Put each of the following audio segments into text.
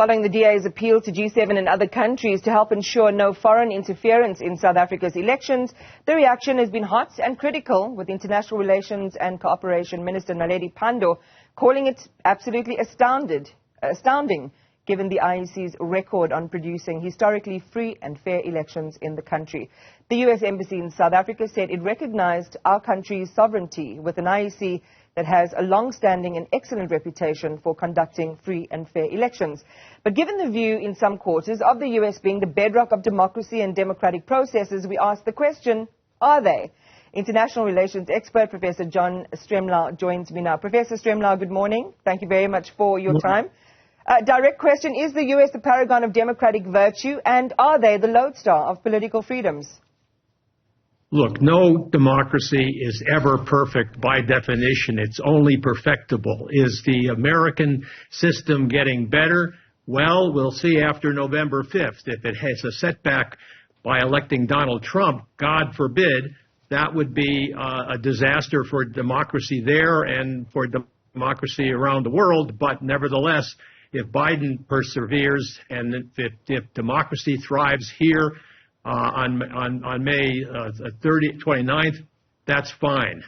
Following the DA's appeal to G7 and other countries to help ensure no foreign interference in South Africa's elections, the reaction has been hot and critical, with International Relations and Cooperation Minister Naledi Pandor calling it absolutely astounding, given the IEC's record on producing historically free and fair elections in the country. The U.S. Embassy in South Africa said it recognized our country's sovereignty with an IEC that has a long-standing and excellent reputation for conducting free and fair elections. But given the view in some quarters of the U.S. being the bedrock of democracy and democratic processes, we ask the question, are they? International relations expert Professor John Stremlau joins me now. Professor Stremlau, good morning. Thank you very much for your time. Direct question, is the U.S. the paragon of democratic virtue, and are they the lodestar of political freedoms? Look, no democracy is ever perfect by definition. It's only perfectible. Is the American system getting better? Well, we'll see after November 5th. If it has a setback by electing Donald Trump, God forbid, that would be a disaster for democracy there and for democracy around the world. But nevertheless, if Biden perseveres and if democracy thrives here, on May 29th, that's fine.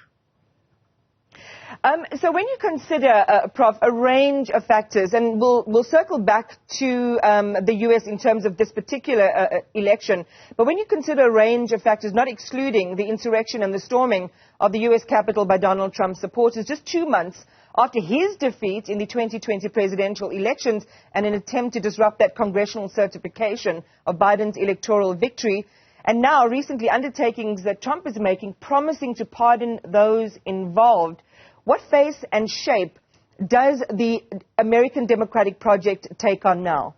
So when you consider, Prof, a range of factors, and we'll circle back to the U.S. in terms of this particular election, but when you consider a range of factors, not excluding the insurrection and the storming of the U.S. Capitol by Donald Trump's supporters just 2 months after his defeat in the 2020 presidential elections and an attempt to disrupt that congressional certification of Biden's electoral victory, and now recently undertakings that Trump is making promising to pardon those involved, what face and shape does the American democratic project take on now?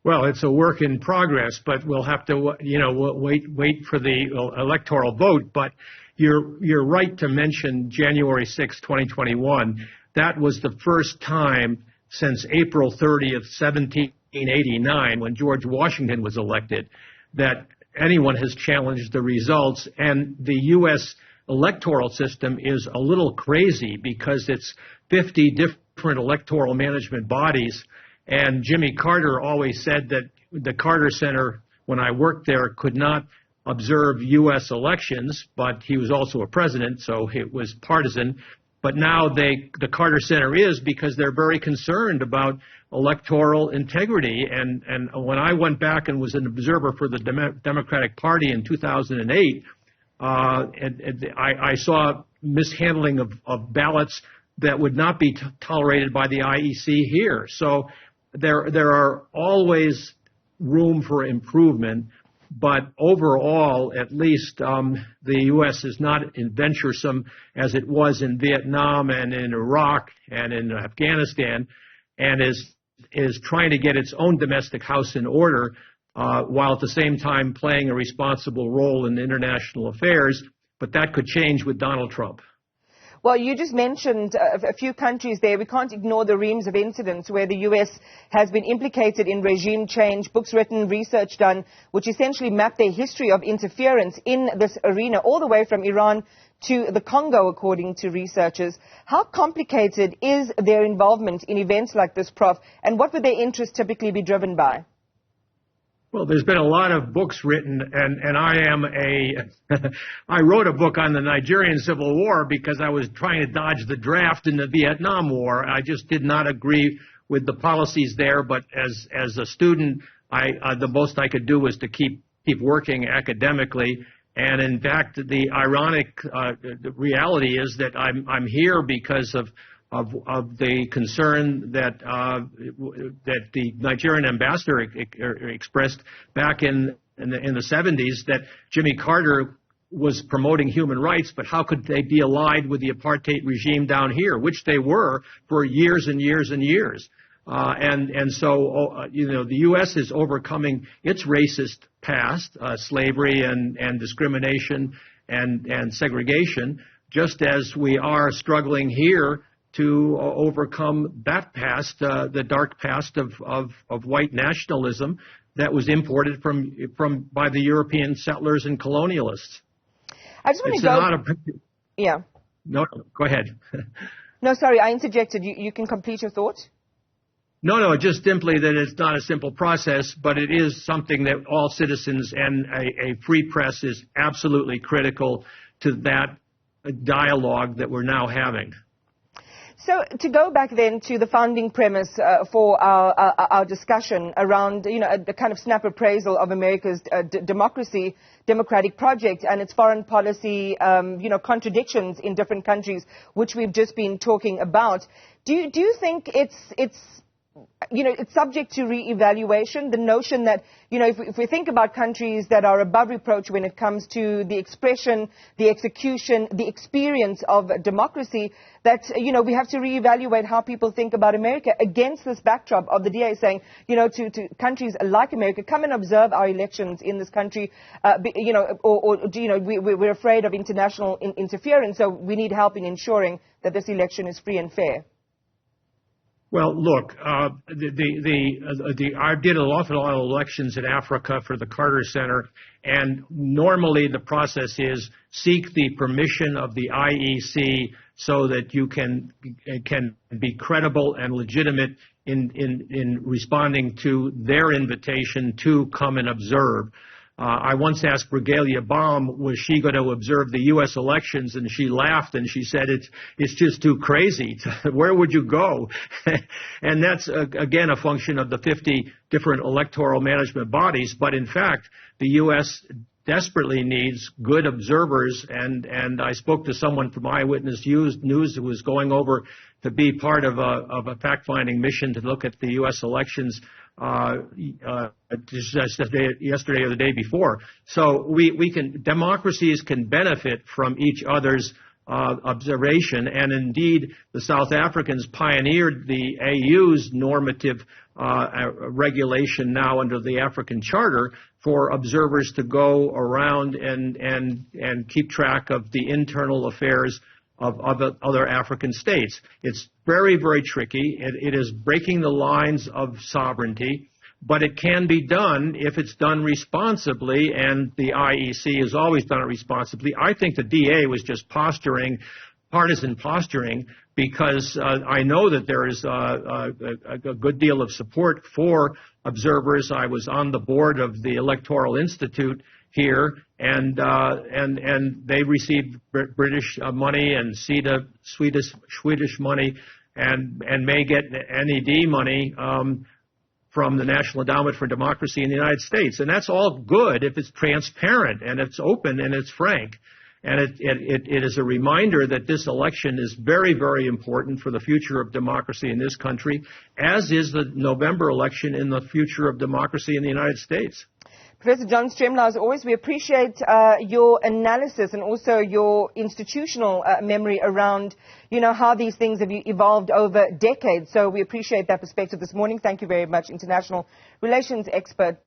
Well, it's a work in progress, but we'll have to, wait for the electoral vote. But you're right to mention January 6, 2021. That was the first time since April 30th, 1789, when George Washington was elected, that anyone has challenged the results. And the U.S. electoral system is a little crazy because it's 50 different electoral management bodies. And Jimmy Carter always said that the Carter Center, when I worked there, could not observe U.S. elections, but he was also a president, so it was partisan. But now the Carter Center is, because they're very concerned about electoral integrity. And when I went back and was an observer for the Democratic Party in 2008, I saw mishandling of ballots that would not be tolerated by the IEC here. So there are always room for improvement, but overall, at least the U.S. is not venturesome as it was in Vietnam and in Iraq and in Afghanistan, and is trying to get its own domestic house in order, while at the same time playing a responsible role in international affairs. But that could change with Donald Trump. Well, you just mentioned a few countries there. We can't ignore the reams of incidents where the U.S. has been implicated in regime change, books written, research done, which essentially map their history of interference in this arena, all the way from Iran to the Congo, according to researchers. How complicated is their involvement in events like this, Prof, and what would their interests typically be driven by? Well, there's been a lot of books written, and I wrote a book on the Nigerian Civil War because I was trying to dodge the draft in the Vietnam War. I just did not agree with the policies there, but as a student, the most I could do was to keep working academically. And in fact, the ironic reality is that I'm here because of the concern that the Nigerian ambassador expressed back in the 70s, that Jimmy Carter was promoting human rights, but how could they be allied with the apartheid regime down here, which they were for years and years and years. So the U.S. is overcoming its racist past, slavery and discrimination and segregation, just as we are struggling here to overcome that past, the dark past of white nationalism that was imported by the European settlers and colonialists. I just want to go. Yeah. No, go ahead. No, sorry, I interjected. You can complete your thought. No, just simply that it's not a simple process, but it is something that all citizens and a free press is absolutely critical to that dialogue that we're now having. So to go back then to the founding premise for our discussion around, the kind of snap appraisal of America's democratic project and its foreign policy, contradictions in different countries, which we've just been talking about. Do you think it's subject to re-evaluation? The notion that, if we think about countries that are above reproach when it comes to the expression, the execution, the experience of democracy, that, we have to re-evaluate how people think about America against this backdrop of the DA saying, to countries like America, come and observe our elections in this country, we're afraid of international interference, so we need help in ensuring that this election is free and fair. Well, look, I did an awful lot of elections in Africa for the Carter Center, and normally the process is seek the permission of the IEC so that you can be credible and legitimate in responding to their invitation to come and observe. I once asked Brigalia Baum, was she going to observe the U.S. elections, and she laughed and she said, it's just too crazy. Where would you go? And that's, again, a function of the 50 different electoral management bodies. But in fact, the U.S. desperately needs good observers, and I spoke to someone from Eyewitness News who was going over to be part of a fact-finding mission to look at the U.S. elections yesterday or the day before. So democracies can benefit from each other's observation, and indeed the South Africans pioneered the AU's normative regulation now under the African Charter for observers to go around and keep track of the internal affairs of other African states. It's very, very tricky. It is breaking the lines of sovereignty, but it can be done if it's done responsibly, and the IEC has always done it responsibly. I think the DA was just partisan posturing, because I know that there is a good deal of support for observers. I was on the board of the Electoral Institute here, and they received British money and Swedish money, and may get NED money from the National Endowment for Democracy in the United States. And that's all good if it's transparent and it's open and it's frank. And it is a reminder that this election is very, very important for the future of democracy in this country, as is the November election in the future of democracy in the United States. Professor John Stremlau, as always, we appreciate your analysis and also your institutional memory around, how these things have evolved over decades. So we appreciate that perspective this morning. Thank you very much, international relations expert.